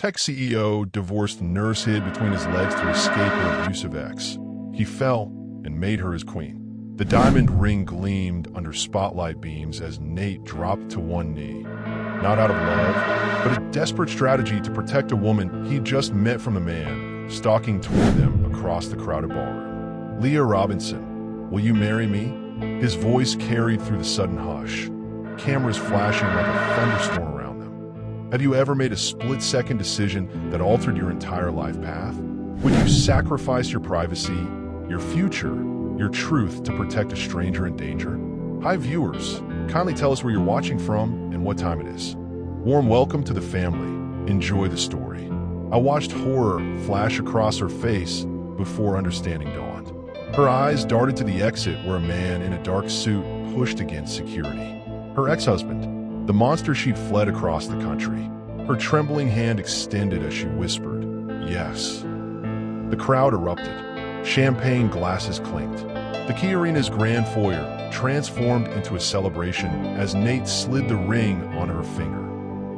Tech CEO divorced nurse hid between his legs to escape her abusive ex. He fell and made her his queen. The diamond ring gleamed under spotlight beams as Nate dropped to one knee. Not out of love, but a desperate strategy to protect a woman he just met from a man stalking toward them across the crowded ballroom. Leah Robinson, will you marry me? His voice carried through the sudden hush, cameras flashing like a thunderstorm around them. Have you ever made a split-second decision that altered your entire life path? Would you sacrifice your privacy, your future, your truth to protect a stranger in danger? Hi viewers, kindly tell us where you're watching from and what time it is. Warm welcome to the family. Enjoy the story. I watched horror flash across her face before understanding dawned. Her eyes darted to the exit where a man in a dark suit pushed against security. Her ex-husband, the monster she'd fled across the country. Her trembling hand extended as she whispered, "Yes." The crowd erupted. Champagne glasses clinked. The Key Arena's grand foyer transformed into a celebration as Nate slid the ring on her finger.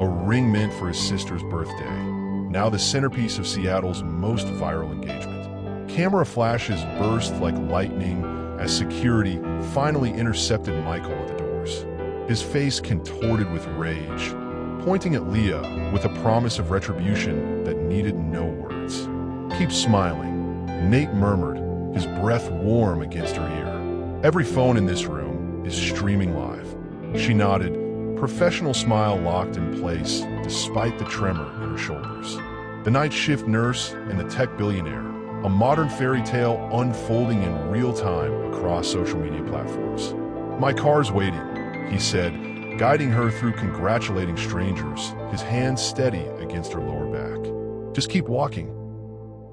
A ring meant for his sister's birthday, now the centerpiece of Seattle's most viral engagement. Camera flashes burst like lightning as security finally intercepted Michael at the doors. His face contorted with rage, pointing at Leah with a promise of retribution that needed no words. "Keep smiling," Nate murmured, his breath warm against her ear. "Every phone in this room is streaming live." She nodded, professional smile locked in place despite the tremor in her shoulders. The night shift nurse and the tech billionaire, a modern fairy tale unfolding in real time across social media platforms. "My car's waiting," he said, guiding her through congratulating strangers, his hand steady against her lower back. "Just keep walking."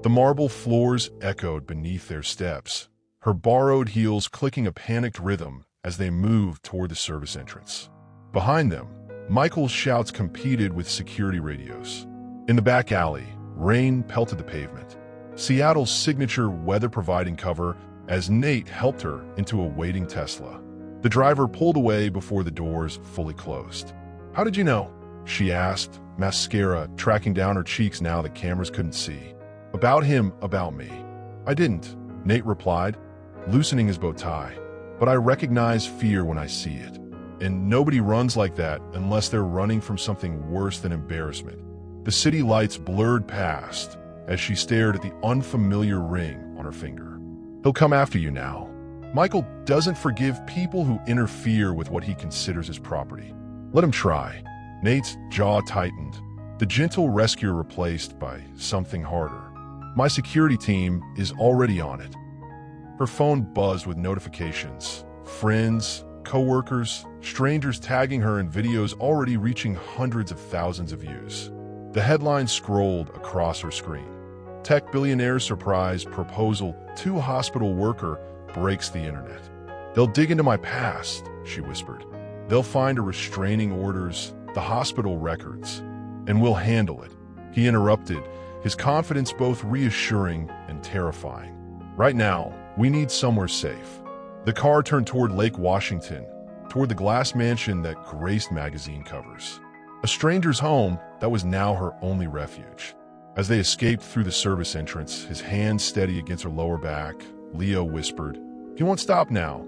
The marble floors echoed beneath their steps, her borrowed heels clicking a panicked rhythm as they moved toward the service entrance. Behind them, Michael's shouts competed with security radios. In the back alley, rain pelted the pavement, Seattle's signature weather-providing cover as Nate helped her into a waiting Tesla. The driver pulled away before the doors fully closed. "How did you know?" she asked, mascara tracking down her cheeks now that cameras couldn't see. "About him, about me." "I didn't," Nate replied, loosening his bow tie. "But I recognize fear when I see it. And nobody runs like that unless they're running from something worse than embarrassment." The city lights blurred past as she stared at the unfamiliar ring on her finger. "He'll come after you now." Michael doesn't forgive people who interfere with what he considers his property. "Let him try." Nate's jaw tightened, the gentle rescuer replaced by something harder. "My security team is already on it." Her phone buzzed with notifications. Friends, co-workers, strangers tagging her in videos already reaching hundreds of thousands of views. The headline scrolled across her screen. "Tech billionaire surprise proposal to hospital worker breaks the internet." "They'll dig into my past," she whispered. "They'll find her restraining orders, the hospital records, and we'll handle it." He interrupted, his confidence both reassuring and terrifying. "Right now, we need somewhere safe." The car turned toward Lake Washington, toward the glass mansion that graced magazine covers. A stranger's home that was now her only refuge. As they escaped through the service entrance, his hand steady against her lower back, Leo whispered, "You won't stop now.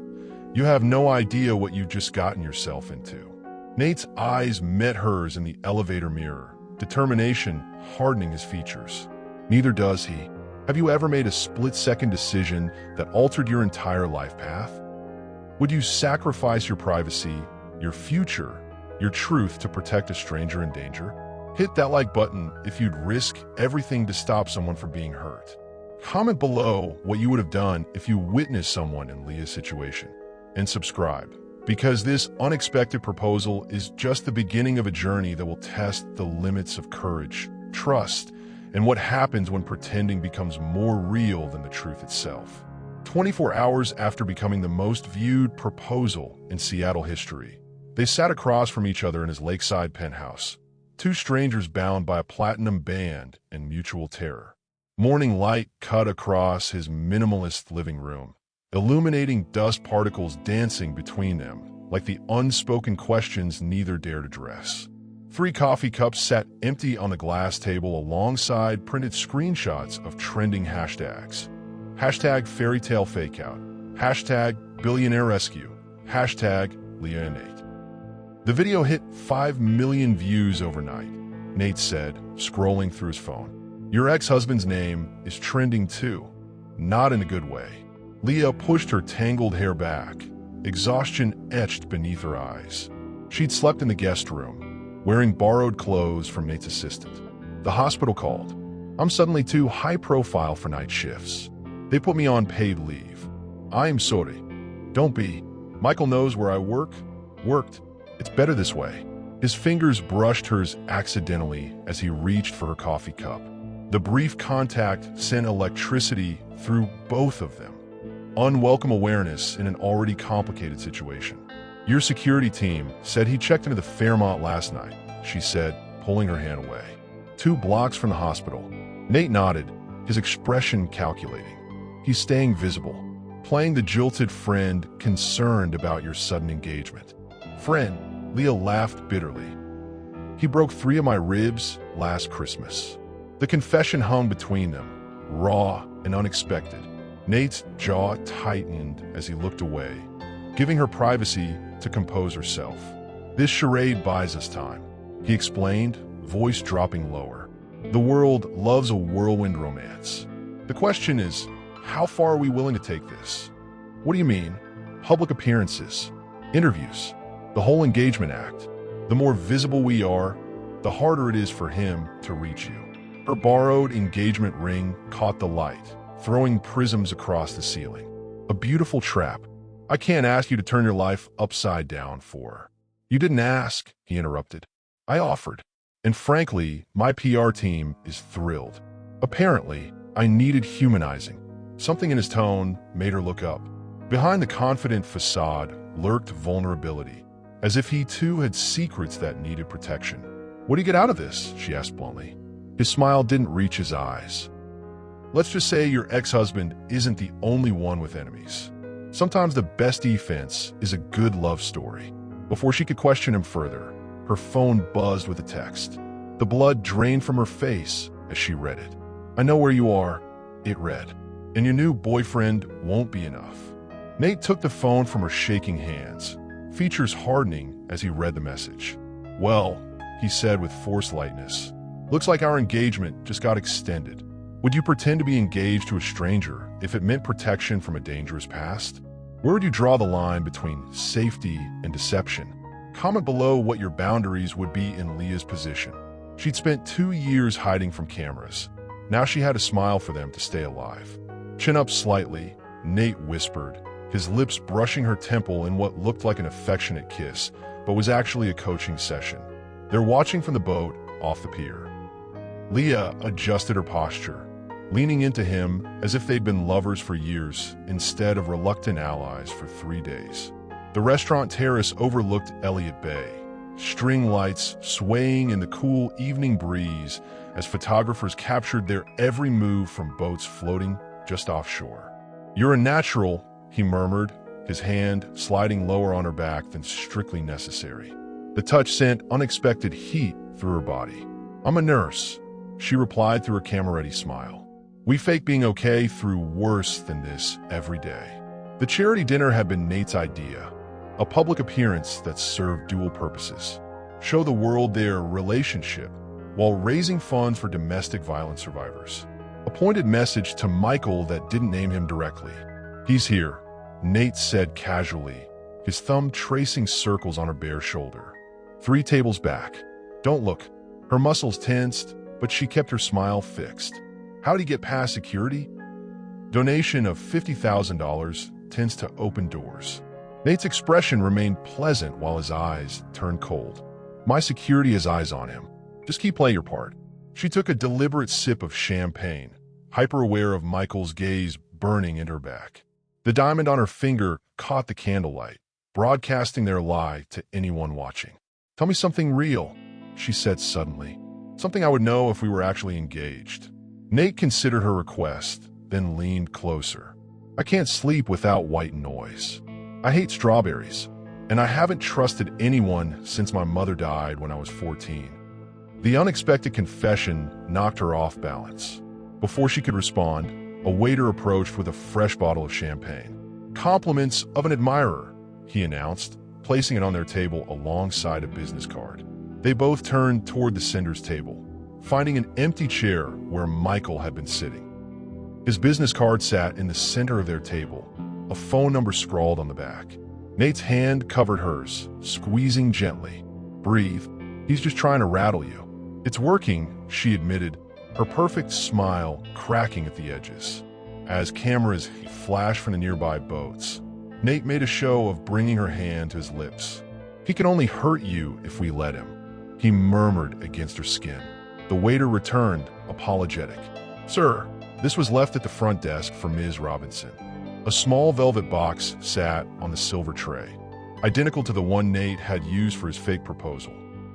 You have no idea what you've just gotten yourself into." Nate's eyes met hers in the elevator mirror, determination hardening his features. "Neither does he. Have you ever made a split-second decision that altered your entire life path? Would you sacrifice your privacy, your future, your truth to protect a stranger in danger? Hit that like button if you'd risk everything to stop someone from being hurt. Comment below what you would have done if you witnessed someone in Leah's situation. And subscribe, because this unexpected proposal is just the beginning of a journey that will test the limits of courage, trust, and what happens when pretending becomes more real than the truth itself. 24 hours after becoming the most viewed proposal in Seattle history, they sat across from each other in his lakeside penthouse, two strangers bound by a platinum band and mutual terror. Morning light cut across his minimalist living room, illuminating dust particles dancing between them, like the unspoken questions neither dared address. 3 coffee cups sat empty on the glass table alongside printed screenshots of trending hashtags. Hashtag fairytale fakeout. Hashtag billionaire rescue. Hashtag Leah and Nate. The video hit 5 million views overnight, Nate said, scrolling through his phone. Your ex-husband's name is trending too. Not in a good way. Leah pushed her tangled hair back, exhaustion etched beneath her eyes. She'd slept in the guest room, wearing borrowed clothes from Nate's assistant. The hospital called. I'm suddenly too high profile for night shifts. They put me on paid leave. I'm sorry. Don't be. Michael knows where I worked. It's better this way. His fingers brushed hers accidentally as he reached for her coffee cup. The brief contact sent electricity through both of them. Unwelcome awareness in an already complicated situation. Your security team said he checked into the Fairmont last night, she said, pulling her hand away. 2 blocks from the hospital. Nate nodded, his expression calculating. He's staying visible, playing the jilted friend concerned about your sudden engagement. Friend, Leah laughed bitterly. He broke 3 of my ribs last Christmas. The confession hung between them, raw and unexpected. Nate's jaw tightened as he looked away, giving her privacy to compose herself. This charade buys us time, he explained, voice dropping lower. The world loves a whirlwind romance. The question is, how far are we willing to take this? What do you mean? Public appearances, interviews, the whole engagement act. The more visible we are, the harder it is for him to reach you. Her borrowed engagement ring caught the light, throwing prisms across the ceiling. A beautiful trap. I can't ask you to turn your life upside down for her. You didn't ask, he interrupted. I offered. And frankly, my PR team is thrilled. Apparently, I needed humanizing. Something in his tone made her look up. Behind the confident facade lurked vulnerability, as if he too had secrets that needed protection. What do you get out of this? She asked bluntly. His smile didn't reach his eyes. Let's just say your ex-husband isn't the only one with enemies. Sometimes the best defense is a good love story. Before she could question him further, her phone buzzed with a text. The blood drained from her face as she read it. I know where you are, it read. And your new boyfriend won't be enough. Nate took the phone from her shaking hands, features hardening as he read the message. Well, he said with forced lightness, looks like our engagement just got extended. Would you pretend to be engaged to a stranger if it meant protection from a dangerous past? Where would you draw the line between safety and deception? Comment below what your boundaries would be in Leah's position. She'd spent 2 years hiding from cameras. Now she had to smile for them to stay alive. Chin up slightly, Nate whispered, his lips brushing her temple in what looked like an affectionate kiss, but was actually a coaching session. They're watching from the boat off the pier. Leah adjusted her posture, leaning into him as if they'd been lovers for years instead of reluctant allies for 3 days. The restaurant terrace overlooked Elliott Bay, string lights swaying in the cool evening breeze as photographers captured their every move from boats floating just offshore. You're a natural, he murmured, his hand sliding lower on her back than strictly necessary. The touch sent unexpected heat through her body. I'm a nurse, she replied through her camera-ready smile. We fake being okay through worse than this every day. The charity dinner had been Nate's idea, a public appearance that served dual purposes. Show the world their relationship while raising funds for domestic violence survivors. A pointed message to Michael that didn't name him directly. He's here, Nate said casually, his thumb tracing circles on her bare shoulder. 3 tables back. Don't look. Her muscles tensed, but she kept her smile fixed. How'd he get past security? Donation of $50,000 tends to open doors. Nate's expression remained pleasant while his eyes turned cold. My security has eyes on him. Just keep playing your part. She took a deliberate sip of champagne, hyper-aware of Michael's gaze burning in her back. The diamond on her finger caught the candlelight, broadcasting their lie to anyone watching. Tell me something real, she said suddenly. Something I would know if we were actually engaged. Nate considered her request, then leaned closer. I can't sleep without white noise. I hate strawberries. And I haven't trusted anyone since my mother died when I was 14. The unexpected confession knocked her off balance. Before she could respond, a waiter approached with a fresh bottle of champagne. "Compliments of an admirer," he announced, placing it on their table alongside a business card. They both turned toward the sender's table, finding an empty chair where Michael had been sitting. His business card sat in the center of their table, a phone number scrawled on the back. Nate's hand covered hers, squeezing gently. "Breathe. He's just trying to rattle you." "It's working," she admitted, her perfect smile cracking at the edges. As cameras flashed from the nearby boats, Nate made a show of bringing her hand to his lips. "He can only hurt you if we let him," he murmured against her skin. The waiter returned, apologetic. "Sir, this was left at the front desk for Ms. Robinson." A small velvet box sat on the silver tray, identical to the one Nate had used for his fake proposal.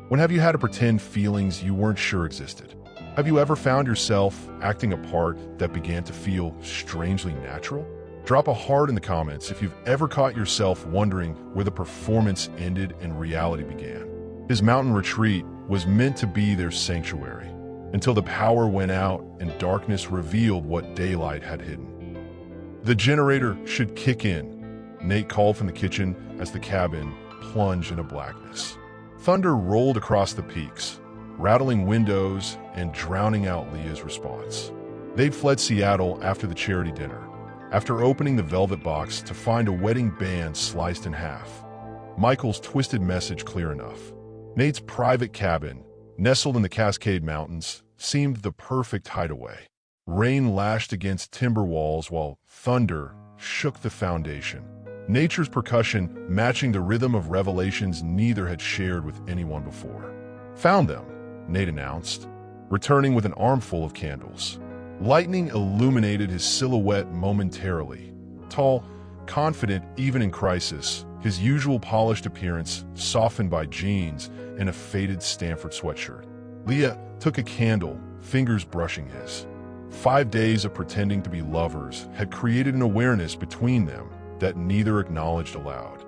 When have you had to pretend feelings you weren't sure existed? Have you ever found yourself acting a part that began to feel strangely natural? Drop a heart in the comments if you've ever caught yourself wondering where the performance ended and reality began. His mountain retreat was meant to be their sanctuary, until the power went out and darkness revealed what daylight had hidden. "The generator should kick in," Nate called from the kitchen as the cabin plunged into blackness. Thunder rolled across the peaks, rattling windows and drowning out Leah's response. They'd fled Seattle after the charity dinner, after opening the velvet box to find a wedding band sliced in half. Michael's twisted message clear enough. Nate's private cabin, nestled in the Cascade Mountains, seemed the perfect hideaway. Rain lashed against timber walls while thunder shook the foundation. Nature's percussion matching the rhythm of revelations neither had shared with anyone before. "Found them," Nate announced, returning with an armful of candles. Lightning illuminated his silhouette momentarily. Tall, confident even in crisis, his usual polished appearance softened by jeans and a faded Stanford sweatshirt. Leah took a candle, fingers brushing his. 5 days of pretending to be lovers had created an awareness between them that neither acknowledged aloud.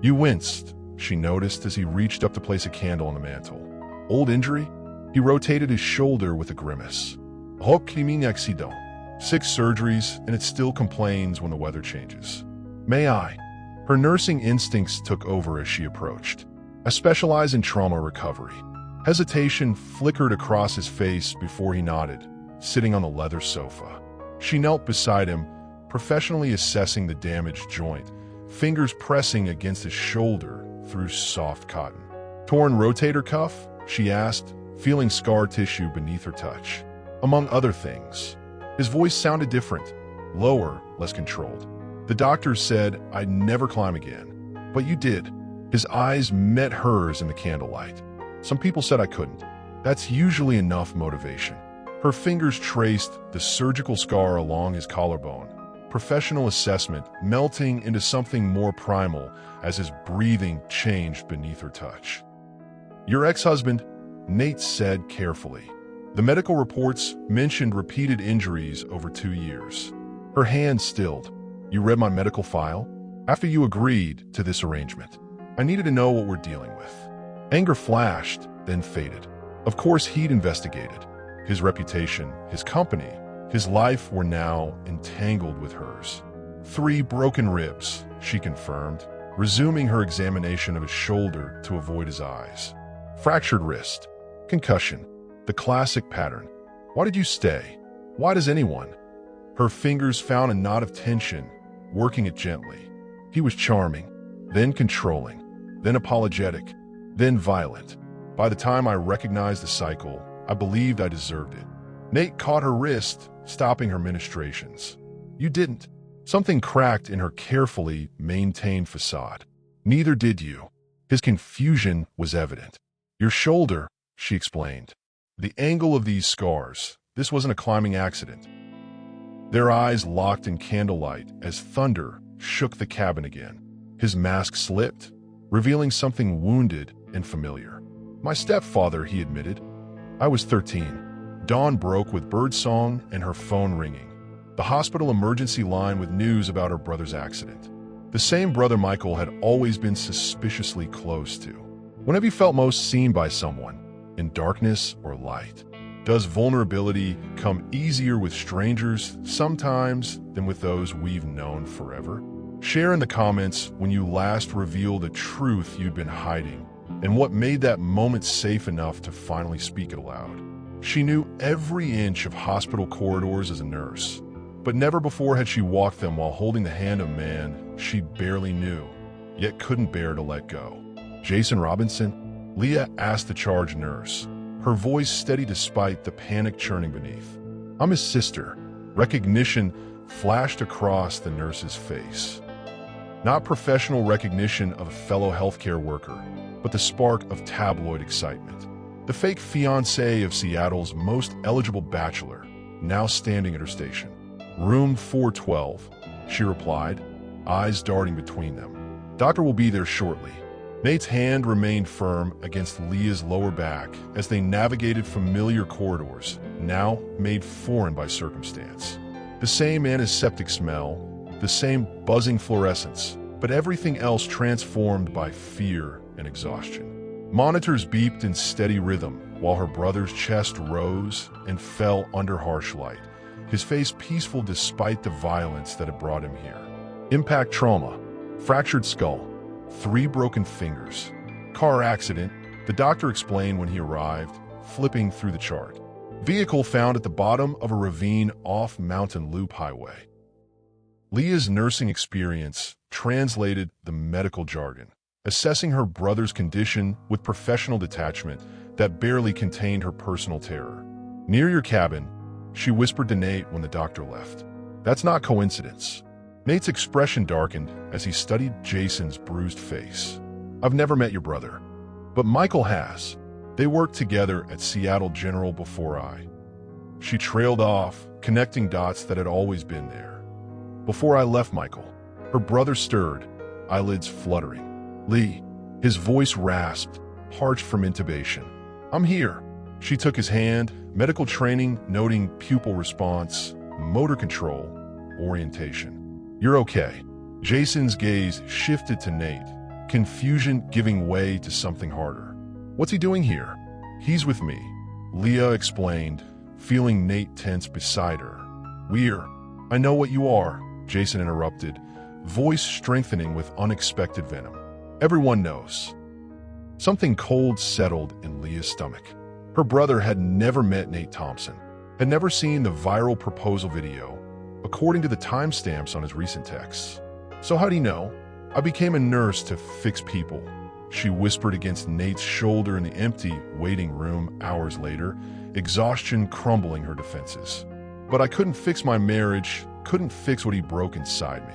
"You winced," she noticed as he reached up to place a candle on the mantel. "Old injury?" He rotated his shoulder with a grimace. "Hoc accident. 6 surgeries, and it still complains when the weather changes. May I?" Her nursing instincts took over as she approached. "I specialize in trauma recovery." Hesitation flickered across his face before he nodded, sitting on the leather sofa. She knelt beside him, professionally assessing the damaged joint, fingers pressing against his shoulder through soft cotton. "Torn rotator cuff?" she asked, feeling scar tissue beneath her touch. "Among other things." His voice sounded different, lower, less controlled. "The doctors said I'd never climb again. But you did." His eyes met hers in the candlelight. "Some people said I couldn't. That's usually enough motivation." Her fingers traced the surgical scar along his collarbone, professional assessment melting into something more primal as his breathing changed beneath her touch. "Your ex-husband," Nate said carefully. The medical reports mentioned repeated injuries over 2 years. Her hand stilled. "You read my medical file? After you agreed to this arrangement, I needed to know what we're dealing with." Anger flashed, then faded. Of course he'd investigated. His reputation, his company, his life were now entangled with hers. 3 broken ribs, she confirmed, resuming her examination of his shoulder to avoid his eyes. Fractured wrist. Concussion. The classic pattern. "Why did you stay? Why does anyone?" Her fingers found a knot of tension, working it gently. He was charming, then controlling, then apologetic, then violent. By the time I recognized the cycle, I believed I deserved it. Nate caught her wrist, stopping her ministrations. "You didn't." Something cracked in her carefully maintained facade. "Neither did you." His confusion was evident. "Your shoulder," she explained. "The angle of these scars. This wasn't a climbing accident." Their eyes locked in candlelight as thunder shook the cabin again. His mask slipped, revealing something wounded and familiar. "My stepfather," he admitted. "I was 13. Dawn broke with birdsong and her phone ringing. The hospital emergency line with news about her brother's accident. The same brother Michael had always been suspiciously close to. When have you felt most seen by someone? In darkness or light? Does vulnerability come easier with strangers sometimes than with those we've known forever? Share in the comments when you last revealed a truth you'd been hiding and what made that moment safe enough to finally speak it aloud. She knew every inch of hospital corridors as a nurse, but never before had she walked them while holding the hand of a man she barely knew, yet couldn't bear to let go. Jason Robinson? Leah asked the charge nurse, her voice steady despite the panic churning beneath. I'm his sister. Recognition flashed across the nurse's face. Not professional recognition of a fellow healthcare worker, but the spark of tabloid excitement. The fake fiancé of Seattle's most eligible bachelor, now standing at her station. Room 412, she replied, eyes darting between them. Doctor will be there shortly. Nate's hand remained firm against Leah's lower back as they navigated familiar corridors, now made foreign by circumstance. The same antiseptic smell, the same buzzing fluorescence, but everything else transformed by fear and exhaustion. Monitors beeped in steady rhythm while her brother's chest rose and fell under harsh light, his face peaceful despite the violence that had brought him here. Impact trauma, fractured skull, 3 broken fingers. Car accident, the doctor explained when he arrived, flipping through the chart. Vehicle found at the bottom of a ravine off Mountain Loop Highway. Leah's nursing experience translated the medical jargon, assessing her brother's condition with professional detachment that barely contained her personal terror. Near your cabin, she whispered to Nate when the doctor left. That's not coincidence. Nate's expression darkened as he studied Jason's bruised face. I've never met your brother, but Michael has. They worked together at Seattle General before I. She trailed off, connecting dots that had always been there. Before I left Michael, her brother stirred, eyelids fluttering. Lee, his voice rasped, parched from intubation. I'm here. She took his hand, medical training noting pupil response, motor control, orientation. You're okay. Jason's gaze shifted to Nate, confusion giving way to something harder. What's he doing here? He's with me, Leah explained, feeling Nate tense beside her. I know what you are, Jason interrupted, voice strengthening with unexpected venom. Everyone knows. Something cold settled in Leah's stomach. Her brother had never met Nate Thompson, had never seen the viral proposal video, according to the timestamps on his recent texts. So how'd he know? I became a nurse to fix people, she whispered against Nate's shoulder in the empty waiting room hours later, exhaustion crumbling her defenses. But I couldn't fix my marriage, couldn't fix what he broke inside me.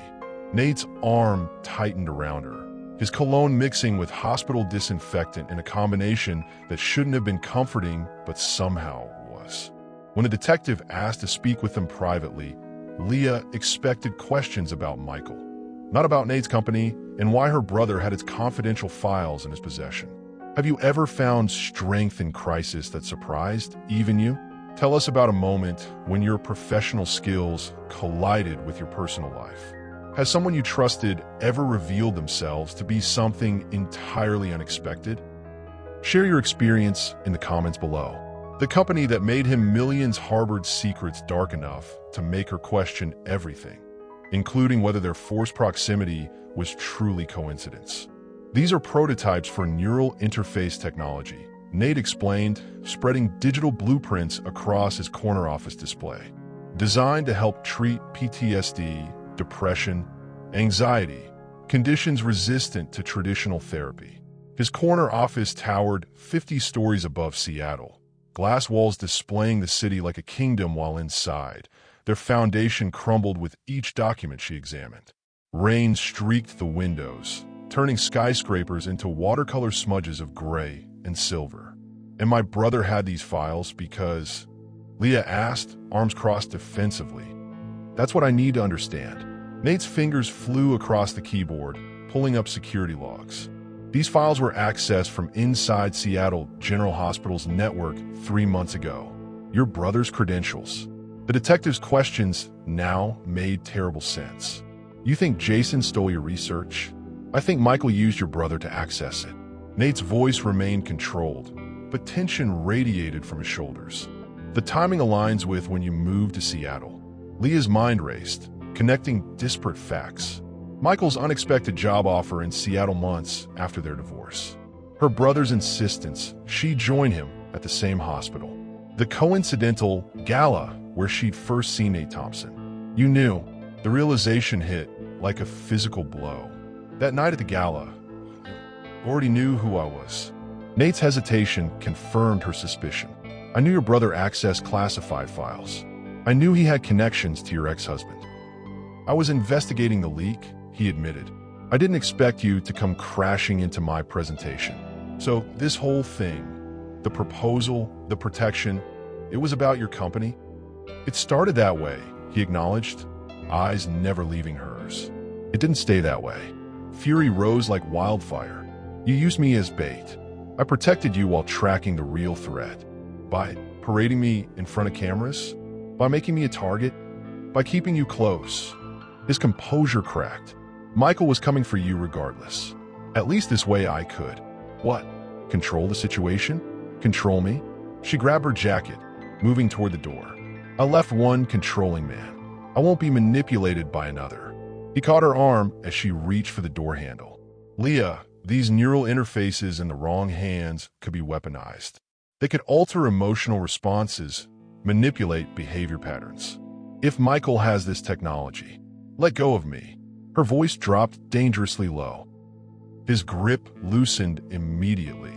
Nate's arm tightened around her, his cologne mixing with hospital disinfectant in a combination that shouldn't have been comforting but somehow was. When a detective asked to speak with them privately, Leah expected questions about Michael, not about Nate's company and why her brother had its confidential files in his possession. Have you ever found strength in crisis that surprised even you? Tell us about a moment when your professional skills collided with your personal life. Has someone you trusted ever revealed themselves to be something entirely unexpected? Share your experience in the comments below. The company that made him millions harbored secrets dark enough to make her question everything, including whether their forced proximity was truly coincidence. These are prototypes for neural interface technology, Nate explained, spreading digital blueprints across his corner office display. Designed to help treat PTSD, depression, anxiety, conditions resistant to traditional therapy. His corner office towered 50 stories above Seattle, glass walls displaying the city like a kingdom while inside. Their foundation crumbled with each document she examined. Rain streaked the windows, turning skyscrapers into watercolor smudges of gray and silver. And my brother had these files because... Leah asked, arms crossed defensively. That's what I need to understand. Nate's fingers flew across the keyboard, pulling up security logs. These files were accessed from inside Seattle General Hospital's network 3 months ago. Your brother's credentials. The detective's questions now made terrible sense. You think Jason stole your research? I think Michael used your brother to access it. Nate's voice remained controlled, but tension radiated from his shoulders. The timing aligns with when you moved to Seattle. Leah's mind raced, connecting disparate facts. Michael's unexpected job offer in Seattle months after their divorce. Her brother's insistence she join him at the same hospital. The coincidental gala where she'd first seen Nate Thompson. You knew. The realization hit like a physical blow. That night at the gala, I already knew who I was. Nate's hesitation confirmed her suspicion. I knew your brother accessed classified files. I knew he had connections to your ex-husband. I was investigating the leak, he admitted. I didn't expect you to come crashing into my presentation. So this whole thing, the proposal, the protection, it was about your company? It started that way, he acknowledged, eyes never leaving hers. It didn't stay that way. Fury rose like wildfire. You used me as bait. I protected you while tracking the real threat. By parading me in front of cameras? By making me a target? By keeping you close? His composure cracked. Michael was coming for you regardless. At least this way I could. What? Control the situation? Control me? She grabbed her jacket, moving toward the door. I left one controlling man. I won't be manipulated by another. He caught her arm as she reached for the door handle. Leah, these neural interfaces in the wrong hands could be weaponized. They could alter emotional responses, manipulate behavior patterns. If Michael has this technology, let go of me. Her voice dropped dangerously low. His grip loosened immediately,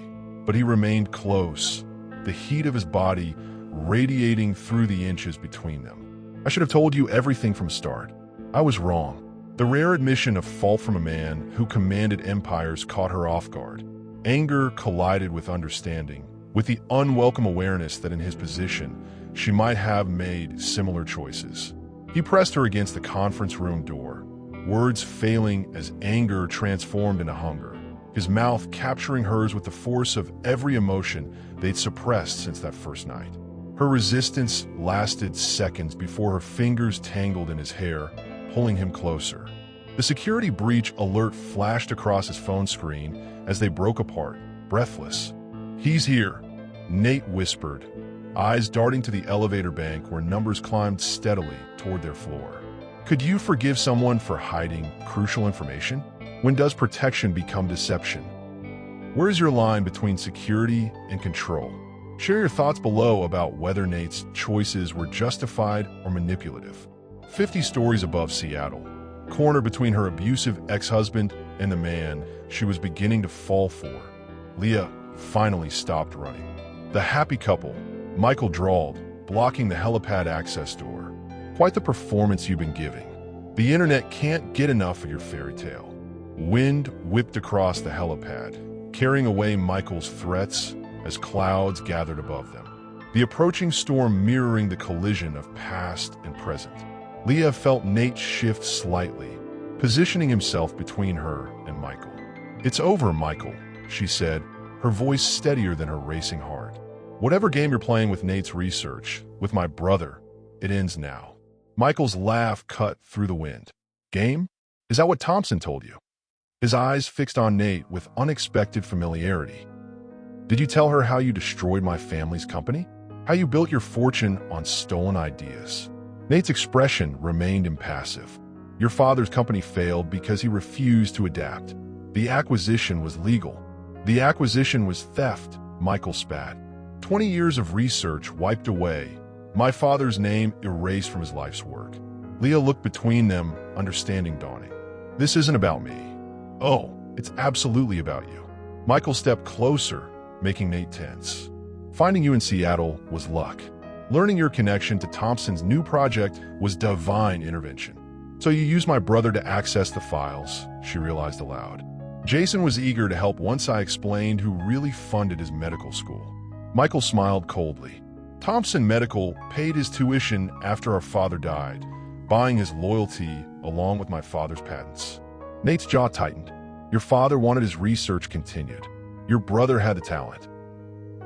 but he remained close, the heat of his body radiating through the inches between them. I should have told you everything from start. I was wrong. The rare admission of fault from a man who commanded empires caught her off guard. Anger collided with understanding, with the unwelcome awareness that in his position, she might have made similar choices. He pressed her against the conference room door, words failing as anger transformed into hunger, his mouth capturing hers with the force of every emotion they'd suppressed since that first night. Her resistance lasted seconds before her fingers tangled in his hair, pulling him closer. The security breach alert flashed across his phone screen as they broke apart, breathless. "He's here," Nate whispered, eyes darting to the elevator bank where numbers climbed steadily toward their floor. Could you forgive someone for hiding crucial information? When does protection become deception? Where is your line between security and control? Share your thoughts below about whether Nate's choices were justified or manipulative. 50 stories above Seattle, cornered between her abusive ex-husband and the man she was beginning to fall for, Leah finally stopped running. The happy couple, Michael drawled, blocking the helipad access door. Quite the performance you've been giving. The internet can't get enough of your fairy tale. Wind whipped across the helipad, carrying away Michael's threats as clouds gathered above them. The approaching storm mirroring the collision of past and present. Leah felt Nate shift slightly, positioning himself between her and Michael. "It's over, Michael," she said, her voice steadier than her racing heart. "Whatever game you're playing with Nate's research, with my brother, it ends now." Michael's laugh cut through the wind. "Game? Is that what Thompson told you?" His eyes fixed on Nate with unexpected familiarity. "Did you tell her how you destroyed my family's company? How you built your fortune on stolen ideas?" Nate's expression remained impassive. "Your father's company failed because he refused to adapt. The acquisition was legal. The acquisition was theft," Michael spat. 20 years of research wiped away, my father's name erased from his life's work. Leah looked between them, understanding dawning. "This isn't about me." "Oh, it's absolutely about you." Michael stepped closer, making Nate tense. "Finding you in Seattle was luck. Learning your connection to Thompson's new project was divine intervention. So you used my brother to access the files," she realized aloud. "Jason was eager to help once I explained who really funded his medical school." Michael smiled coldly. "Thompson Medical paid his tuition after our father died, buying his loyalty along with my father's patents." Nate's jaw tightened. "Your father wanted his research continued. Your brother had the talent.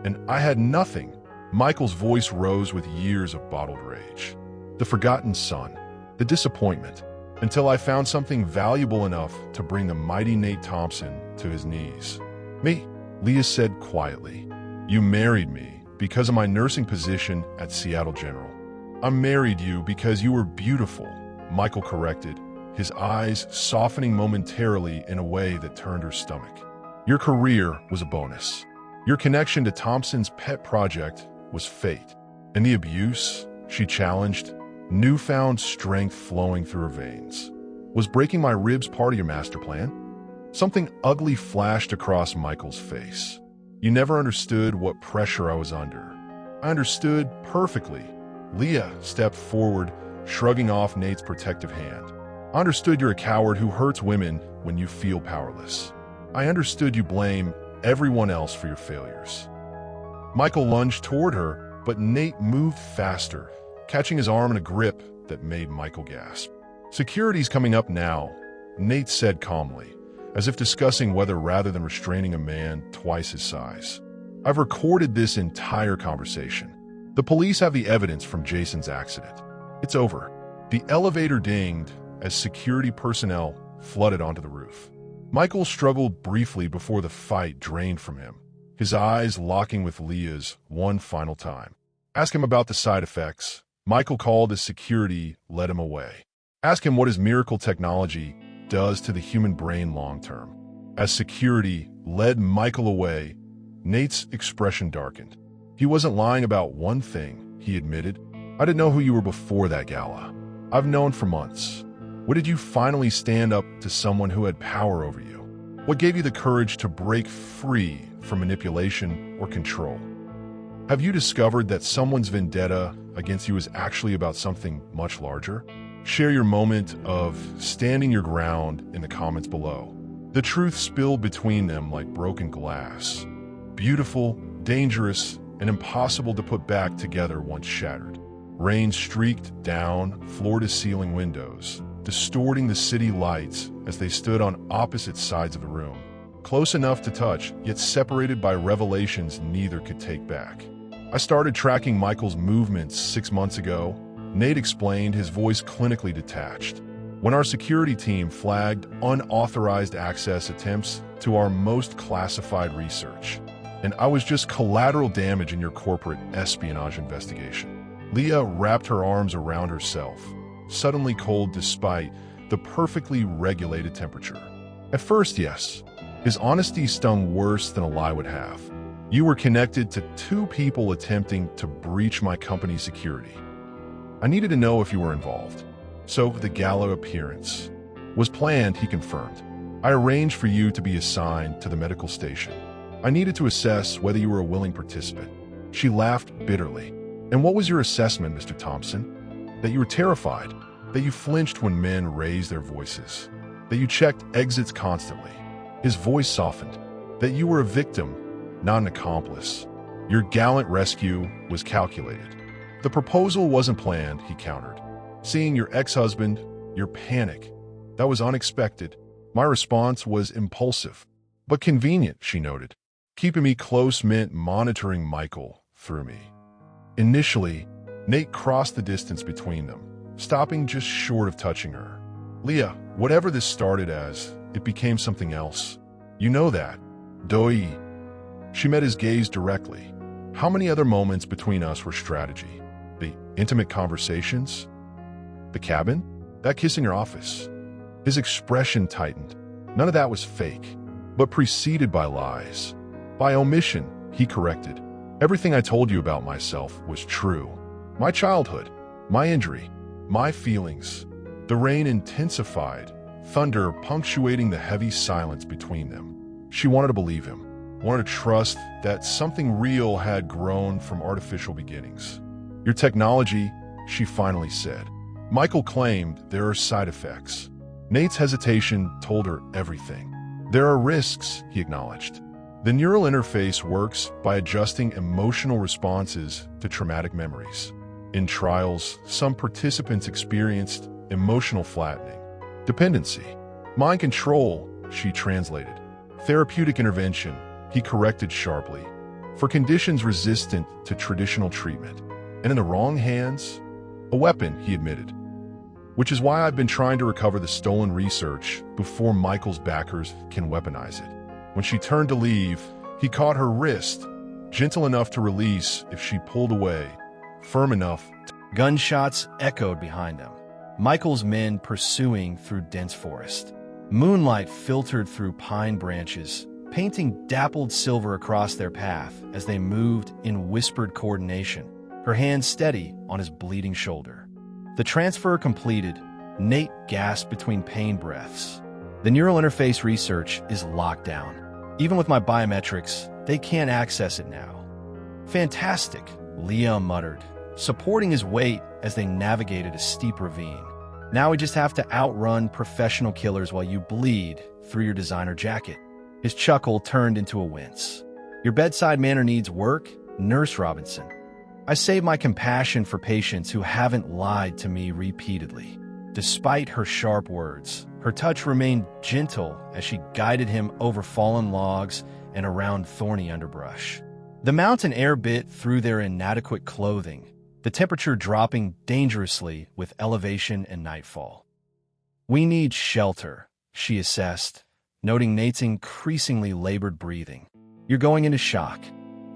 And I had nothing." Michael's voice rose with years of bottled rage. "The forgotten son. The disappointment. until I found something valuable enough to bring the mighty Nate Thompson to his knees. Me, Leah said quietly. You married me because of my nursing position at Seattle General. I married you because you were beautiful, Michael corrected, his eyes softening momentarily in a way that turned her stomach. Your career was a bonus. Your connection to Thompson's pet project was fate. And the abuse, she challenged, newfound strength flowing through her veins. Was breaking my ribs part of your master plan? Something ugly flashed across Michael's face. You never understood what pressure I was under. I understood perfectly. Leah stepped forward, shrugging off Nate's protective hand. I understood you're a coward who hurts women when you feel powerless. I understood you blame everyone else for your failures. Michael lunged toward her, but Nate moved faster, catching his arm in a grip that made Michael gasp. Security's coming up now, Nate said calmly, as if discussing whether rather than restraining a man twice his size. I've recorded this entire conversation. The police have the evidence from Jason's accident. It's over. The elevator dinged as security personnel flooded onto the roof. Michael struggled briefly before the fight drained from him, his eyes locking with Leah's one final time. Ask him about the side effects. Michael called as security led him away. Ask him what his miracle technology does to the human brain long term. As security led Michael away, Nate's expression darkened. He wasn't lying about one thing, he admitted. I didn't know who you were before that gala. I've known for months. When did you finally stand up to someone who had power over you? What gave you the courage to break free from manipulation or control? Have you discovered that someone's vendetta against you is actually about something much larger? Share your moment of standing your ground in the comments below. The truth spilled between them like broken glass. Beautiful, dangerous, and impossible to put back together once shattered. Rain streaked down floor-to-ceiling windows, distorting the city lights as they stood on opposite sides of the room. Close enough to touch, yet separated by revelations neither could take back. I started tracking Michael's movements 6 months ago, Nate explained, his voice clinically detached. When our security team flagged unauthorized access attempts to our most classified research. And I was just collateral damage in your corporate espionage investigation. Leah wrapped her arms around herself, suddenly cold despite the perfectly regulated temperature. At first, yes. His honesty stung worse than a lie would have. You were connected to 2 people attempting to breach my company's security. I needed to know if you were involved. So the gala appearance was planned, he confirmed. I arranged for you to be assigned to the medical station. I needed to assess whether you were a willing participant. She laughed bitterly. And what was your assessment, Mr. Thompson? That you were terrified, that you flinched when men raised their voices, that you checked exits constantly. His voice softened, that you were a victim, not an accomplice. Your gallant rescue was calculated. The proposal wasn't planned, he countered. Seeing your ex-husband, your panic, that was unexpected. My response was impulsive, but convenient, she noted. Keeping me close meant monitoring Michael through me. Initially, Nate crossed the distance between them, stopping just short of touching her. Leah, whatever this started as, it became something else. You know that. Doi. She met his gaze directly. How many other moments between us were strategy? The intimate conversations? The cabin? That kiss in your office? His expression tightened. None of that was fake, but preceded by lies. By omission, he corrected. Everything I told you about myself was true. My childhood, my injury, my feelings. The rain intensified, thunder punctuating the heavy silence between them. She wanted to believe him, wanted to trust that something real had grown from artificial beginnings. Your technology, she finally said. Michael claimed there are side effects. Nate's hesitation told her everything. There are risks, he acknowledged. The neural interface works by adjusting emotional responses to traumatic memories. In trials, some participants experienced emotional flattening, dependency, mind control, she translated. Therapeutic intervention, he corrected sharply, for conditions resistant to traditional treatment. And in the wrong hands, a weapon, he admitted. which is why I've been trying to recover the stolen research before Michael's backers can weaponize it. When she turned to leave, he caught her wrist, gentle enough to release if she pulled away, firm enough to... Gunshots echoed behind them, Michael's men pursuing through dense forest. Moonlight filtered through pine branches, painting dappled silver across their path as they moved in whispered coordination, her hand steady on his bleeding shoulder. The transfer completed, Nate gasped between pain breaths. The neural interface research is locked down. Even with my biometrics, they can't access it now. Fantastic, Leah muttered, supporting his weight as they navigated a steep ravine. Now we just have to outrun professional killers while you bleed through your designer jacket. His chuckle turned into a wince. Your bedside manner needs work, Nurse Robinson. I save my compassion for patients who haven't lied to me repeatedly. Despite her sharp words, her touch remained gentle as she guided him over fallen logs and around thorny underbrush. The mountain air bit through their inadequate clothing, the temperature dropping dangerously with elevation and nightfall. We need shelter, she assessed, noting Nate's increasingly labored breathing. You're going into shock.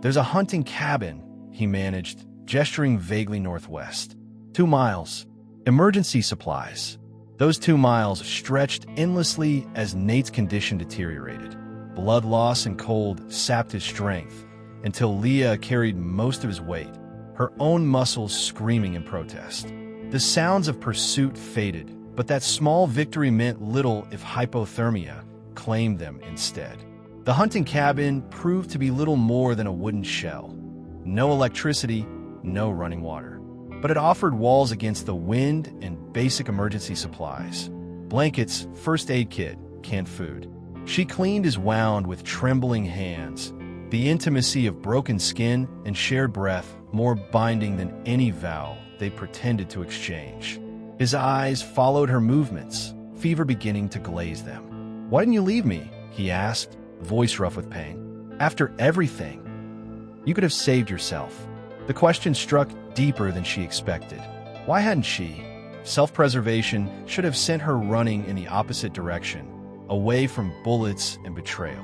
There's a hunting cabin, he managed, gesturing vaguely northwest. 2 miles. Emergency supplies. Those 2 miles stretched endlessly as Nate's condition deteriorated. Blood loss and cold sapped his strength until Leah carried most of his weight, her own muscles screaming in protest. The sounds of pursuit faded, but that small victory meant little if hypothermia claimed them instead. The hunting cabin proved to be little more than a wooden shell. No electricity, no running water. But it offered walls against the wind and basic emergency supplies. Blankets, first aid kit, canned food. She cleaned his wound with trembling hands, the intimacy of broken skin and shared breath more binding than any vow they pretended to exchange. His eyes followed her movements, fever beginning to glaze them. Why didn't you leave me? He asked, voice rough with pain. After everything. You could have saved yourself. The question struck deeper than she expected. Why hadn't she? Self-preservation should have sent her running in the opposite direction, away from bullets and betrayal.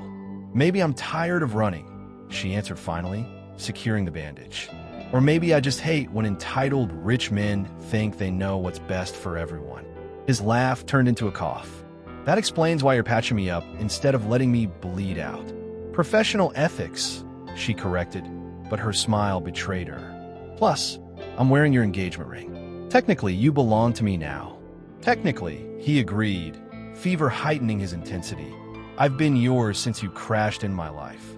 Maybe I'm tired of running, she answered finally, securing the bandage. Or maybe I just hate when entitled rich men think they know what's best for everyone. His laugh turned into a cough. That explains why you're patching me up instead of letting me bleed out. Professional ethics, she corrected, but her smile betrayed her. Plus, I'm wearing your engagement ring. Technically, you belong to me now. Technically, he agreed, fever heightening his intensity. I've been yours since you crashed in my life.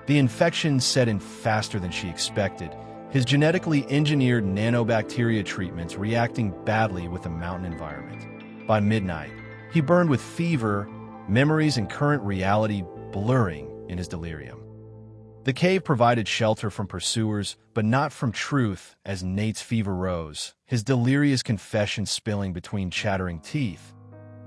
The infection set in faster than she expected, his genetically engineered nanobacteria treatments reacting badly with the mountain environment. By midnight, he burned with fever, memories and current reality blurring in his delirium. The cave provided shelter from pursuers, but not from truth as Nate's fever rose, his delirious confession spilling between chattering teeth.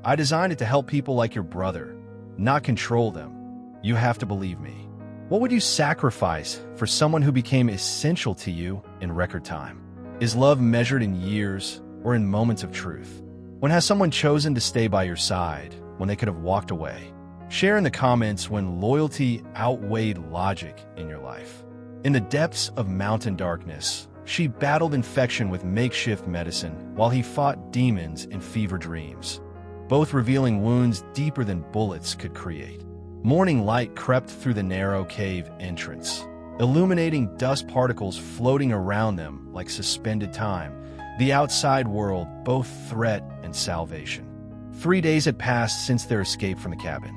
I designed it to help people like your brother, not control them. You have to believe me. What would you sacrifice for someone who became essential to you in record time? Is love measured in years or in moments of truth? When has someone chosen to stay by your side when they could have walked away? Share in the comments when loyalty outweighed logic in your life. In the depths of mountain darkness, she battled infection with makeshift medicine while he fought demons in fever dreams, both revealing wounds deeper than bullets could create. Morning light crept through the narrow cave entrance, illuminating dust particles floating around them like suspended time, the outside world both threat and salvation. 3 days had passed since their escape from the cabin.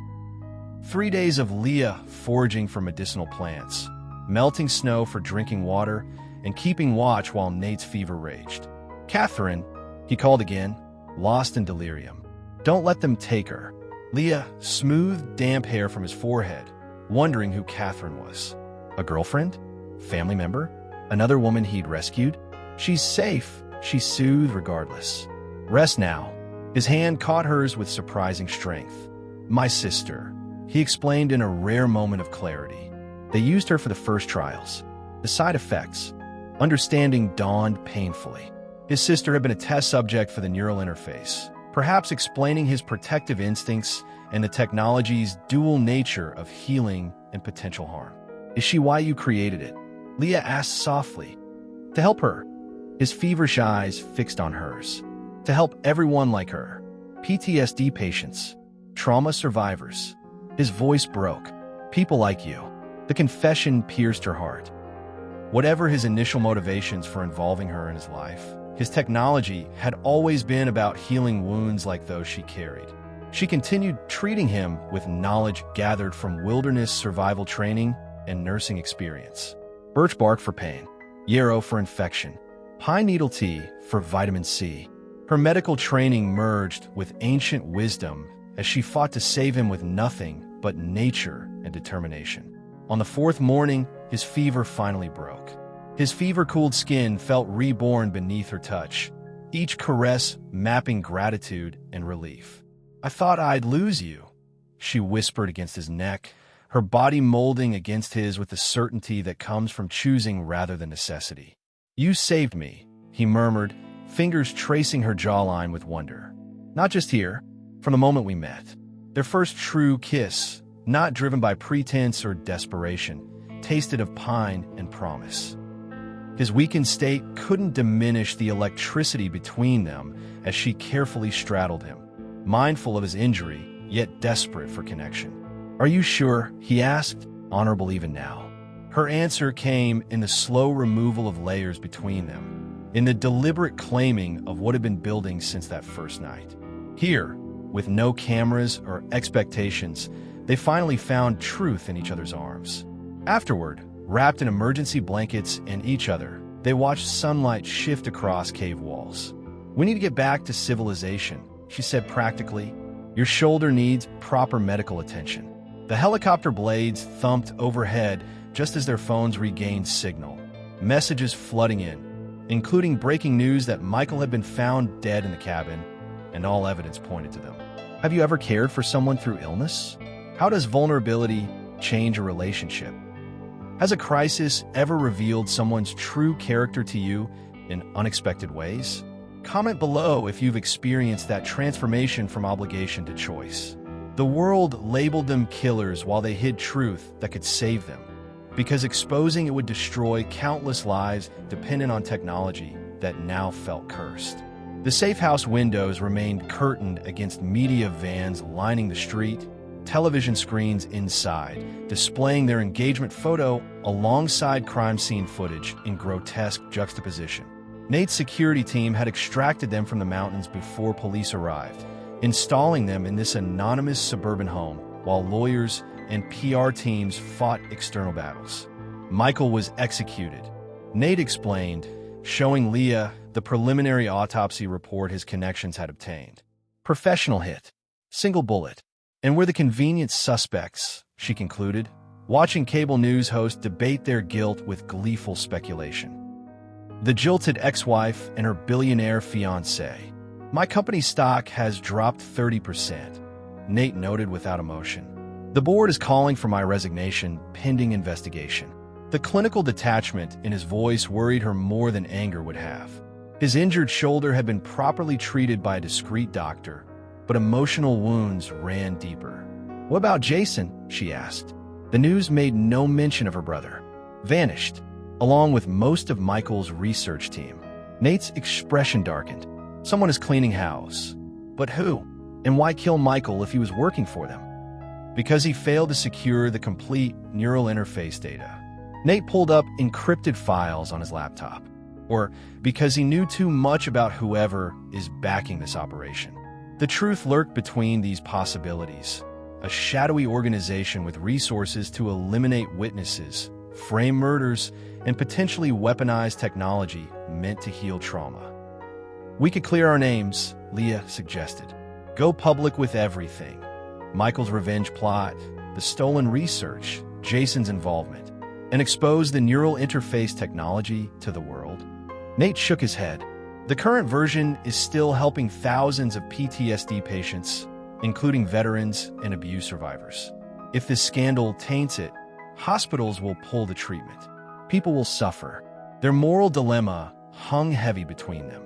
3 days of Leah foraging for medicinal plants, melting snow for drinking water, and keeping watch while Nate's fever raged. Catherine, he called again, lost in delirium. Don't let them take her. Leah smoothed damp hair from his forehead, wondering who Catherine was. A girlfriend? Family member? Another woman he'd rescued? She's safe, she soothed regardless. Rest now. His hand caught hers with surprising strength. My sister, he explained in a rare moment of clarity. They used her for the first trials. The side effects. Understanding dawned painfully. His sister had been a test subject for the neural interface, perhaps explaining his protective instincts and the technology's dual nature of healing and potential harm. Is she why you created it? Leah asked softly. To help her. His feverish eyes fixed on hers. To help everyone like her. PTSD patients. Trauma survivors. His voice broke. People like you. The confession pierced her heart. Whatever his initial motivations for involving her in his life, his technology had always been about healing wounds like those she carried. She continued treating him with knowledge gathered from wilderness survival training and nursing experience. Birch bark for pain, yarrow for infection, pine needle tea for vitamin C. Her medical training merged with ancient wisdom as she fought to save him with nothing but nature and determination. On the fourth morning, his fever finally broke. His fever-cooled skin felt reborn beneath her touch, each caress mapping gratitude and relief. I thought I'd lose you, she whispered against his neck, her body molding against his with the certainty that comes from choosing rather than necessity. You saved me, he murmured, fingers tracing her jawline with wonder. Not just here, from the moment we met. Their first true kiss, not driven by pretense or desperation, tasted of pine and promise. His weakened state couldn't diminish the electricity between them as she carefully straddled him, mindful of his injury, yet desperate for connection. Are you sure? He asked, honorable even now. Her answer came in the slow removal of layers between them, in the deliberate claiming of what had been building since that first night. Here, with no cameras or expectations, they finally found truth in each other's arms. Afterward, wrapped in emergency blankets and each other, they watched sunlight shift across cave walls. We need to get back to civilization, she said practically. Your shoulder needs proper medical attention. The helicopter blades thumped overhead just as their phones regained signal, messages flooding in, including breaking news that Michael had been found dead in the cabin, and all evidence pointed to them. Have you ever cared for someone through illness? How does vulnerability change a relationship? Has a crisis ever revealed someone's true character to you in unexpected ways? Comment below if you've experienced that transformation from obligation to choice. The world labeled them killers while they hid truth that could save them, because exposing it would destroy countless lives dependent on technology that now felt cursed. The safe house windows remained curtained against media vans lining the street, television screens inside, displaying their engagement photo alongside crime scene footage in grotesque juxtaposition. Nate's security team had extracted them from the mountains before police arrived, installing them in this anonymous suburban home, while lawyers and PR teams fought external battles. Michael was executed, Nate explained, showing Leah the preliminary autopsy report his connections had obtained. Professional hit, single bullet, and we're the convenient suspects, she concluded, watching cable news hosts debate their guilt with gleeful speculation. The jilted ex-wife and her billionaire fiancé. My company's stock has dropped 30%, Nate noted without emotion. The board is calling for my resignation pending investigation. The clinical detachment in his voice worried her more than anger would have. His injured shoulder had been properly treated by a discreet doctor, but emotional wounds ran deeper. What about Jason? She asked. The news made no mention of her brother. Vanished, along with most of Michael's research team. Nate's expression darkened. Someone is cleaning house. But who? And why kill Michael if he was working for them? Because he failed to secure the complete neural interface data. Nate pulled up encrypted files on his laptop. Or because he knew too much about whoever is backing this operation. The truth lurked between these possibilities. A shadowy organization with resources to eliminate witnesses, frame murders, and potentially weaponize technology meant to heal trauma. We could clear our names, Leah suggested. Go public with everything. Michael's revenge plot, the stolen research, Jason's involvement, and expose the neural interface technology to the world. Nate shook his head. The current version is still helping thousands of PTSD patients, including veterans and abuse survivors. If this scandal taints it, hospitals will pull the treatment. People will suffer. Their moral dilemma hung heavy between them.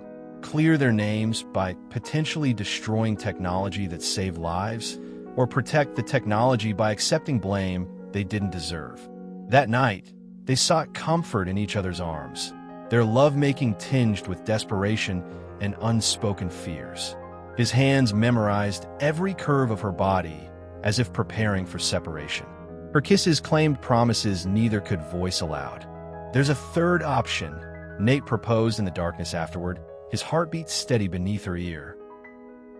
clear their names by potentially destroying technology that saved lives, or protect the technology by accepting blame they didn't deserve. That night, they sought comfort in each other's arms, their lovemaking tinged with desperation and unspoken fears. His hands memorized every curve of her body, as if preparing for separation. Her kisses claimed promises neither could voice aloud. "There's a third option," Nate proposed in the darkness afterward, his heartbeat steady beneath her ear.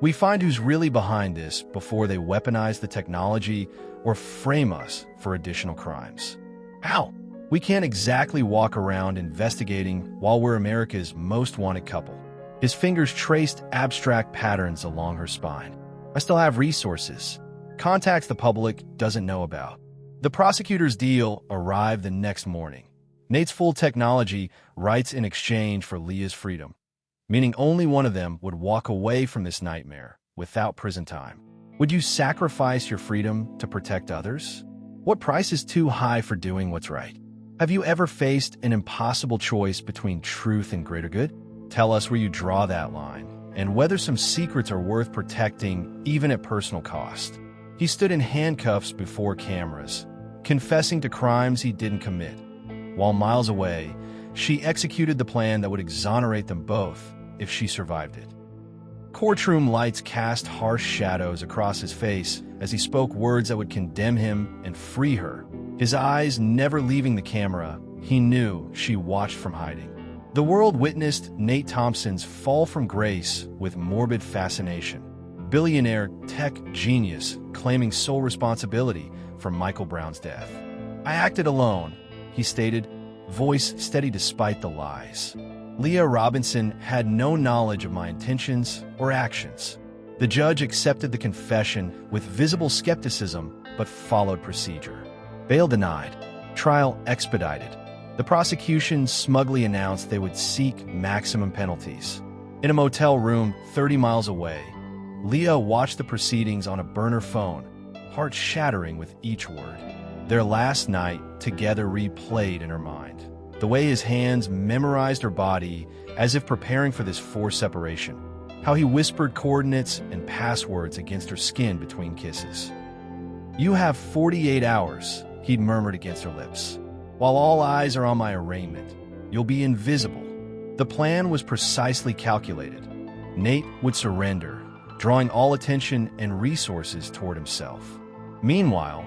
"We find who's really behind this before they weaponize the technology or frame us for additional crimes." How? We can't exactly walk around investigating while we're America's most wanted couple. His fingers traced abstract patterns along her spine. "I still have resources. Contacts the public doesn't know about." The prosecutor's deal arrived the next morning. Nate's full technology rights in exchange for Leah's freedom, meaning only one of them would walk away from this nightmare without prison time. Would you sacrifice your freedom to protect others? What price is too high for doing what's right? Have you ever faced an impossible choice between truth and greater good? Tell us where you draw that line, and whether some secrets are worth protecting even at personal cost. He stood in handcuffs before cameras, confessing to crimes he didn't commit. While miles away, she executed the plan that would exonerate them both if she survived it. Courtroom lights cast harsh shadows across his face as he spoke words that would condemn him and free her. His eyes never leaving the camera, he knew she watched from hiding. The world witnessed Nate Thompson's fall from grace with morbid fascination. Billionaire tech genius claiming sole responsibility for Michael Brown's death. "I acted alone," he stated, voice steady despite the lies. "Leah Robinson had no knowledge of my intentions or actions." The judge accepted the confession with visible skepticism but followed procedure. Bail denied. Trial expedited. The prosecution smugly announced they would seek maximum penalties. In a motel room 30 miles away, Leah watched the proceedings on a burner phone, heart shattering with each word. Their last night together replayed in her mind. The way his hands memorized her body as if preparing for this forced separation. How he whispered coordinates and passwords against her skin between kisses. "You have 48 hours, he'd murmured against her lips. "While all eyes are on my arraignment, you'll be invisible." The plan was precisely calculated. Nate would surrender, drawing all attention and resources toward himself. Meanwhile,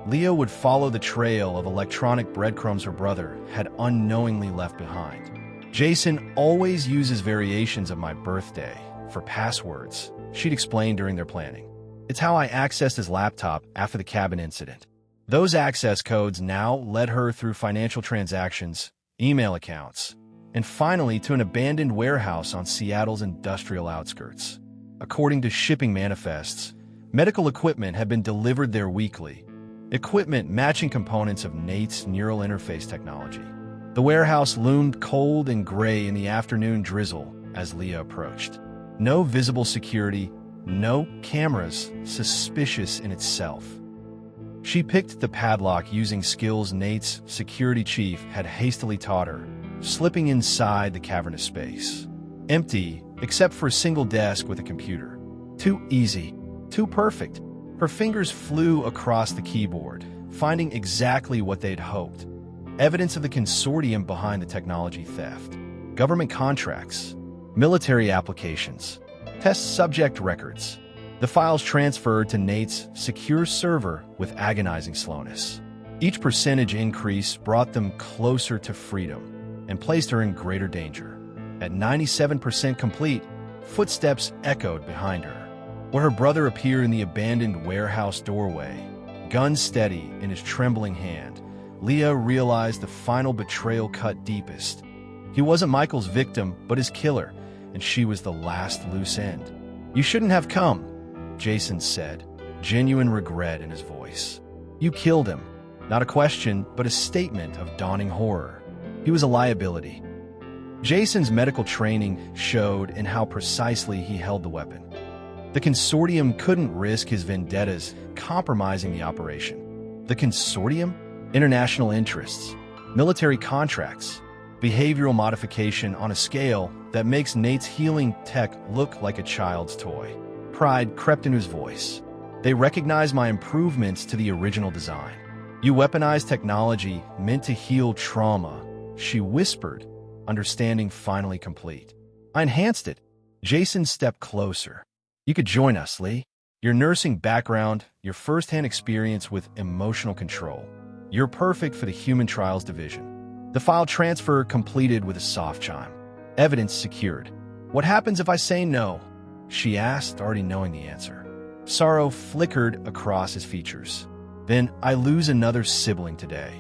Leah would follow the trail of electronic breadcrumbs her brother had unknowingly left behind. "Jason always uses variations of my birthday for passwords," she'd explained during their planning. "It's how I accessed his laptop after the cabin incident." Those access codes now led her through financial transactions, email accounts, and finally to an abandoned warehouse on Seattle's industrial outskirts. According to shipping manifests, medical equipment had been delivered there weekly, equipment matching components of Nate's neural interface technology. The warehouse loomed cold and gray in the afternoon drizzle as Leah approached. No visible security, no cameras, suspicious in itself. She picked the padlock using skills Nate's security chief had hastily taught her, slipping inside the cavernous space. Empty, except for a single desk with a computer. Too easy, too perfect. Her fingers flew across the keyboard, finding exactly what they'd hoped. Evidence of the consortium behind the technology theft. Government contracts, military applications, test subject records. The files transferred to Nate's secure server with agonizing slowness. Each percentage increase brought them closer to freedom and placed her in greater danger. At 97% complete, footsteps echoed behind her. When her brother appeared in the abandoned warehouse doorway, gun steady in his trembling hand, Leah realized the final betrayal cut deepest. He wasn't Michael's victim, but his killer, and she was the last loose end. "You shouldn't have come," Jason said, genuine regret in his voice. "You killed him." Not a question, but a statement of dawning horror. He was a liability. Jason's medical training showed in how precisely he held the weapon. The consortium couldn't risk his vendettas compromising the operation. The consortium? International interests, military contracts, behavioral modification on a scale that makes Nate's healing tech look like a child's toy. Pride crept into his voice. They recognize my improvements to the original design. You weaponize technology meant to heal trauma, she whispered, understanding finally complete. I enhanced it. Jason stepped closer. You could join us, Lee. Your nursing background, your first-hand experience with emotional control. You're perfect for the Human Trials Division. The file transfer completed with a soft chime. Evidence secured. What happens if I say no? She asked, already knowing the answer. Sorrow flickered across his features. Then I lose another sibling today.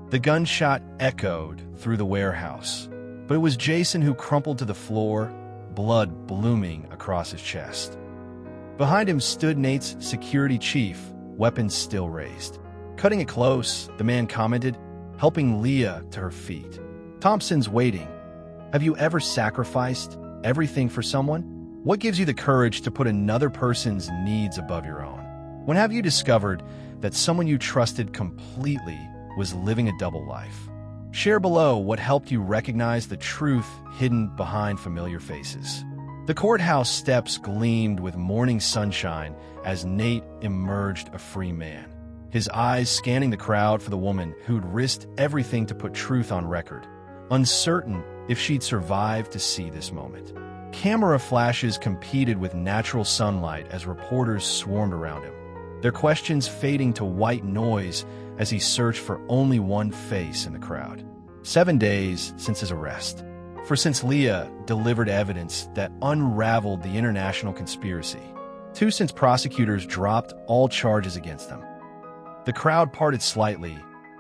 The gunshot echoed through the warehouse, but it was Jason who crumpled to the floor, blood blooming across his chest. Behind him stood Nate's security chief, weapons still raised. Cutting it close, the man commented, helping Leah to her feet. Thompson's waiting. Have you ever sacrificed everything for someone? What gives you the courage to put another person's needs above your own? When have you discovered that someone you trusted completely was living a double life? Share below what helped you recognize the truth hidden behind familiar faces. The courthouse steps gleamed with morning sunshine as Nate emerged a free man, his eyes scanning the crowd for the woman who'd risked everything to put truth on record, uncertain if she'd survive to see this moment. Camera flashes competed with natural sunlight as reporters swarmed around him, their questions fading to white noise as he searched for only one face in the crowd. 7 days since his arrest. Since Leah delivered evidence that unraveled the international conspiracy. 2 since prosecutors dropped all charges against them. The crowd parted slightly,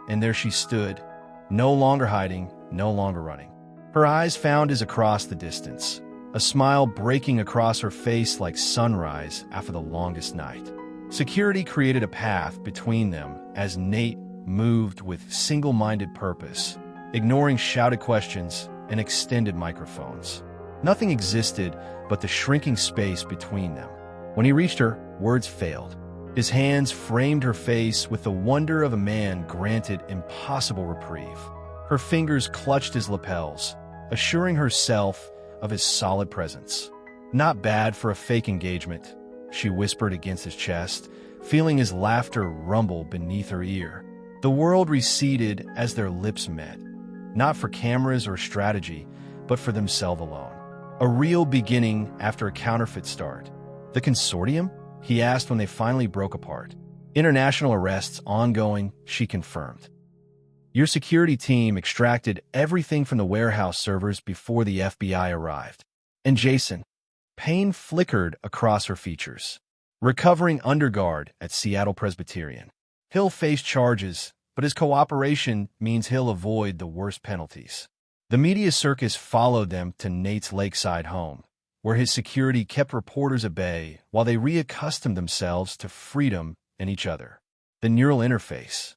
and there she stood, no longer hiding, no longer running. Her eyes found his across the distance, a smile breaking across her face like sunrise after the longest night. Security created a path between them as Nate moved with single-minded purpose, ignoring shouted questions and extended microphones. Nothing existed but the shrinking space between them. When he reached her, words failed. His hands framed her face with the wonder of a man granted impossible reprieve. Her fingers clutched his lapels, assuring herself of his solid presence. Not bad for a fake engagement, she whispered against his chest, feeling his laughter rumble beneath her ear. The world receded as their lips met, not for cameras or strategy, but for themselves alone. A real beginning after a counterfeit start. The consortium? He asked when they finally broke apart. International arrests ongoing, she confirmed. Your security team extracted everything from the warehouse servers before the FBI arrived. And Jason, pain flickered across her features. Recovering underguard at Seattle Presbyterian. He'll face charges, but his cooperation means he'll avoid the worst penalties. The media circus followed them to Nate's lakeside home, where his security kept reporters at bay while they reaccustomed themselves to freedom and each other. The neural interface.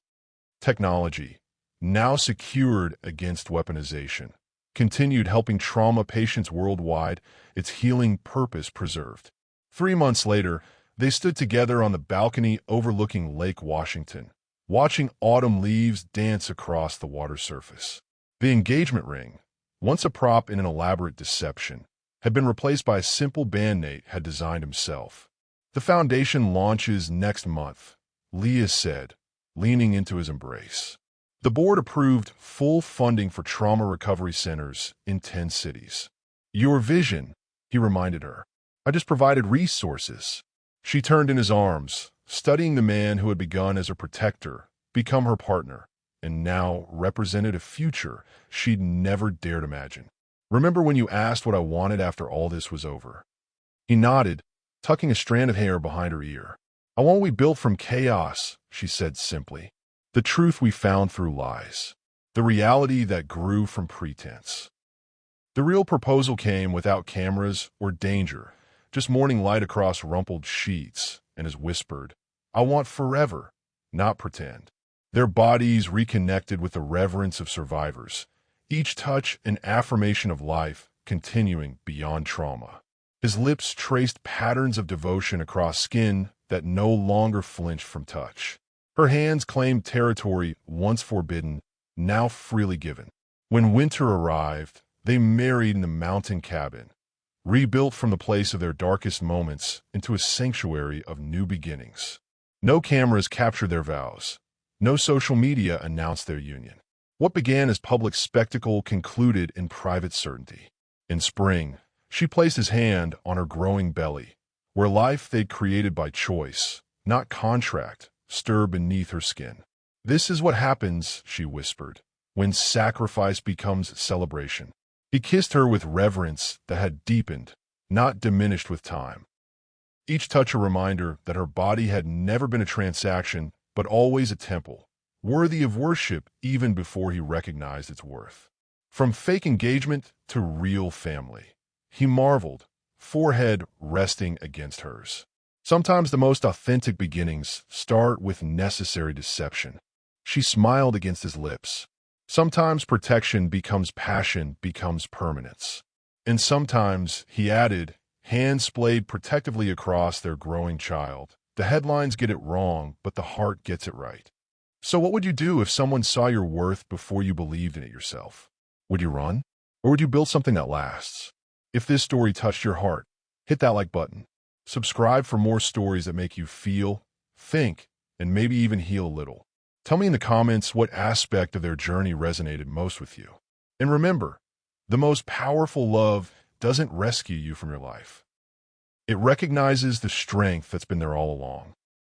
Technology, now secured against weaponization, continued helping trauma patients worldwide, its healing purpose preserved. 3 months later, they stood together on the balcony overlooking Lake Washington, watching autumn leaves dance across the water surface. The engagement ring, once a prop in an elaborate deception, had been replaced by a simple band Nate had designed himself. The foundation launches next month, Leah said, leaning into his embrace. The board approved full funding for trauma recovery centers in 10 cities. Your vision, he reminded her. I just provided resources. She turned in his arms, studying the man who had begun as her protector, become her partner, and now represented a future she'd never dared imagine. Remember when you asked what I wanted after all this was over? He nodded, tucking a strand of hair behind her ear. I want what we built from chaos, she said simply. The truth we found through lies. The reality that grew from pretense. The real proposal came without cameras or danger, just morning light across rumpled sheets, and as whispered, I want forever, not pretend. Their bodies reconnected with the reverence of survivors, each touch an affirmation of life continuing beyond trauma. His lips traced patterns of devotion across skin that no longer flinched from touch. Her hands claimed territory once forbidden, now freely given. When winter arrived, they married in the mountain cabin, rebuilt from the place of their darkest moments into a sanctuary of new beginnings. No cameras captured their vows. No social media announced their union. What began as public spectacle concluded in private certainty. In spring, she placed his hand on her growing belly, where life they'd created by choice, not contract, stirred beneath her skin. "This is what happens," she whispered, "when sacrifice becomes celebration." He kissed her with reverence that had deepened, not diminished with time. Each touch a reminder that her body had never been a transaction, but always a temple, worthy of worship even before he recognized its worth. From fake engagement to real family, he marveled, forehead resting against hers. Sometimes the most authentic beginnings start with necessary deception. She smiled against his lips. Sometimes protection becomes passion, becomes permanence. And sometimes, he added, hands splayed protectively across their growing child. The headlines get it wrong, but the heart gets it right. So what would you do if someone saw your worth before you believed in it yourself? Would you run? Or would you build something that lasts? If this story touched your heart, hit that like button. Subscribe for more stories that make you feel, think, and maybe even heal a little. Tell me in the comments what aspect of their journey resonated most with you. And remember, the most powerful love doesn't rescue you from your life. It recognizes the strength that's been there all along.